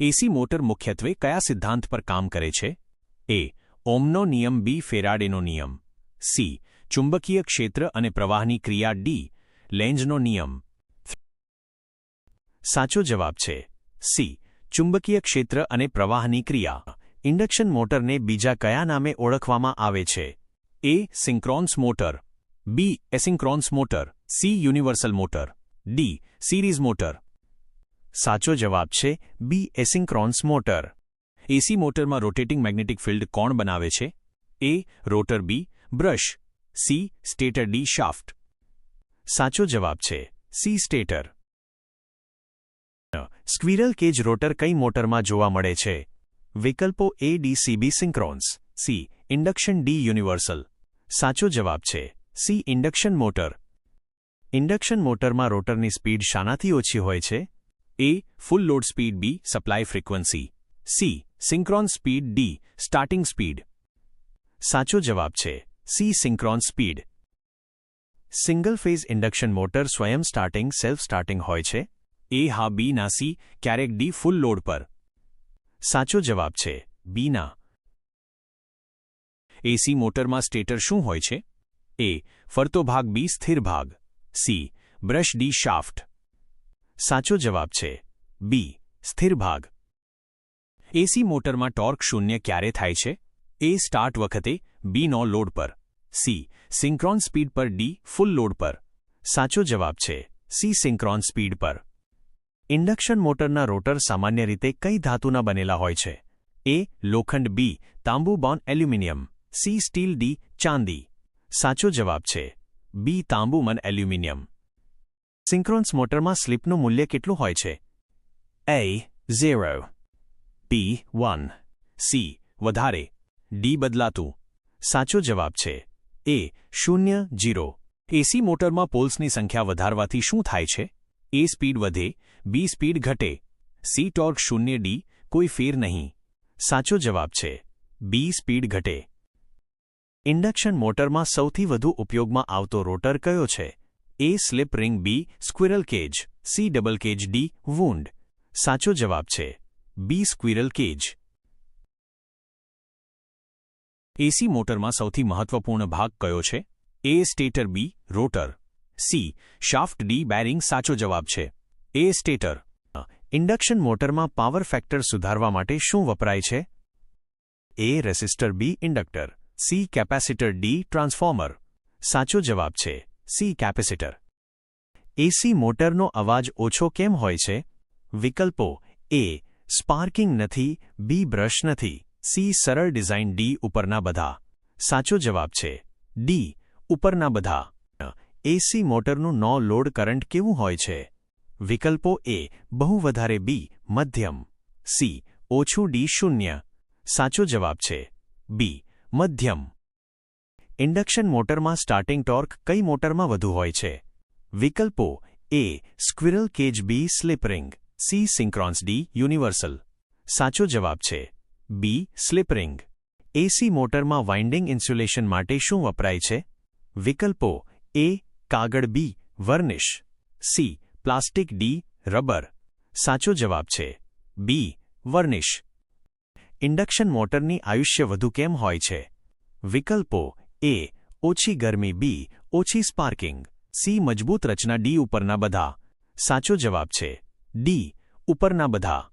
એસી motor મુખ્યત્વે કયા સિદ્ધાંત પર કામ કરે છે? એ. ઓહમનો નિયમ. બી. ફેરાડેનો નિયમ. સી. ચુંબકીય ક્ષેત્ર અને પ્રવાહની ક્રિયા. ડી. લેન્ઝનો નિયમ. સાચો જવાબ છે સી. ચુંબકીય ક્ષેત્ર અને પ્રવાહની ક્રિયા. ઇન્ડક્શન મોટરને બીજા કયા નામે ઓળખવામાં આવે છે? A. Synchronous motor. B. Asynchronous motor. C. Universal motor. D. Series motor. સાચો જવાબ છે બી. Asynchronous motor. એસી મોટરમાં રોટેટિંગ મેગ્નેટિક ફિલ્ડ કોણ બનાવે છે? A. Rotor. B. Brush. C. Stator. D. Shaft. સાચો જવાબ છે C. Stator. Squirrel cage rotor કઈ મોટરમાં જોવા મળે છે? વિકલ્પો A. D. C. B. Synchronous. C. Induction. D. Universal. સાચો જવાબ છે સી. Induction motor. ઇન્ડક્શન મોટરમાં રોટરની સ્પીડ શાનાથી ઓછી હોય છે? A. Full load speed. B. Supply frequency. C. Synchronous speed. D. Starting speed. સાચો જવાબ છે C. Synchronous speed. Single phase induction motor સ્વયં સ્ટાર્ટિંગ સેલ્ફ સ્ટાર્ટિંગ હોય છે? એ. હા. બી. ના. સી. ક્યારેક. ડી. ફૂલ લોડ પર. સાચો જવાબ છે બી. ના. એસી મોટરમાં સ્ટેટર શું હોય છે? એ. ફરતો ભાગ. બી. સ્થિર ભાગ. સી. બ્રશ. ડી. શાફ્ટ. સાચો જવાબ છે બી. સ્થિર ભાગ. એસી મોટરમાં ટોર્ક શૂન્ય ક્યારે થાય છે? એ. સ્ટાર્ટ વખતે. બી. નો લોડ પર. સી. સિંક્રોન સ્પીડ પર. ડી. ફૂલ લોડ પર. સાચો જવાબ છે સી. સિંક્રોન સ્પીડ પર. ઇન્ડક્શન મોટરના રોટર સામાન્ય રીતે કઈ ધાતુના બનેલા હોય છે? એ. લોખંડ. બી. તાંબુ. બોન એલ્યુમિનિયમ. સી. સ્ટીલ. ડી. ચાંદી. સાચો જવાબ છે બી. તાંબુ મન એલ્યુમિનિયમ. સિંક્રોન્સ મોટરમાં સ્લિપનું મૂલ્ય કેટલું હોય છે? એ. 0. બી. 1. સી. વધારે. ડી. બદલાતું. સાચો જવાબ છે એ. 0. 0. એસી મોટરમાં પોલ્સની સંખ્યા વધારવાથી શું થાય છે? એ. સ્પીડ વધે. બી. સ્પીડ ઘટે. સી. ટોર્ક 0. ડી. કોઈ ફેર નહીં. સાચો જવાબ છે બી. સ્પીડ ઘટે. ઇન્ડક્શન મોટરમાં સૌથી વધુ ઉપયોગમાં આવતો રોટર કયો છે? A. Slip ring. B. Squirrel cage. C. Double cage. D. Wound. સાચો જવાબ છે બી. Squirrel cage. એસી મોટરમાં સૌથી મહત્વપૂર્ણ ભાગ કયો છે? A. Stator. B. Rotor. C. Shaft. D. Bearing. સાચો જવાબ છે એ. સ્ટેટર. ઇન્ડક્શન મોટરમાં પાવર ફેક્ટર સુધારવા માટે શું વપરાય છે? A. Resistor. B. Inductor. C. Capacitor. D. Transformer. સાચો જવાબ છે સી. કેપેસિટર. એસી મોટરનો અવાજ ઓછો કેમ હોય છે? વિકલ્પો એ. સ્પાર્કિંગ નથી. બી. બ્રશ નથી. સી. સરળ ડિઝાઇન. ડી. ઉપરના બધા. સાચો જવાબ છે ડી. ઉપરના બધા. એસી મોટરનું નો લોડ કરંટ કેવું હોય છે? વિકલ્પો એ. બહુ વધારે. બી. મધ્યમ. સી. ઓછું. ડી. 0. સાચો જવાબ છે બી. મધ્યમ. ઇન્ડક્શન મોટરમાં સ્ટાર્ટિંગ ટોર્ક કઈ મોટરમાં વધુ હોય છે? વિકલ્પો A. Squirrel cage. B. Slip ring. C. Synchronous. D. Universal. સાચો જવાબ છે બી. Slip ring. એસી મોટરમાં વાઇન્ડિંગ ઇન્સ્યુલેશન માટે શું વપરાય છે? વિકલ્પો એ. કાગળ. બી. વર્નિશ. સી. પ્લાસ્ટિક. ડી. રબર. સાચો જવાબ છે બી. વર્નિશ. ઇન્ડક્શન મોટરની આયુષ્ય વધુ કેમ હોય છે? વિકલ્પો એ. ઓછી ગરમી. બી. ઓછી સ્પાર્કિંગ. સી. મજબૂત રચના. ડી. ઉપરના બધા. સાચો જવાબ છે ડી. ઉપરના બધા.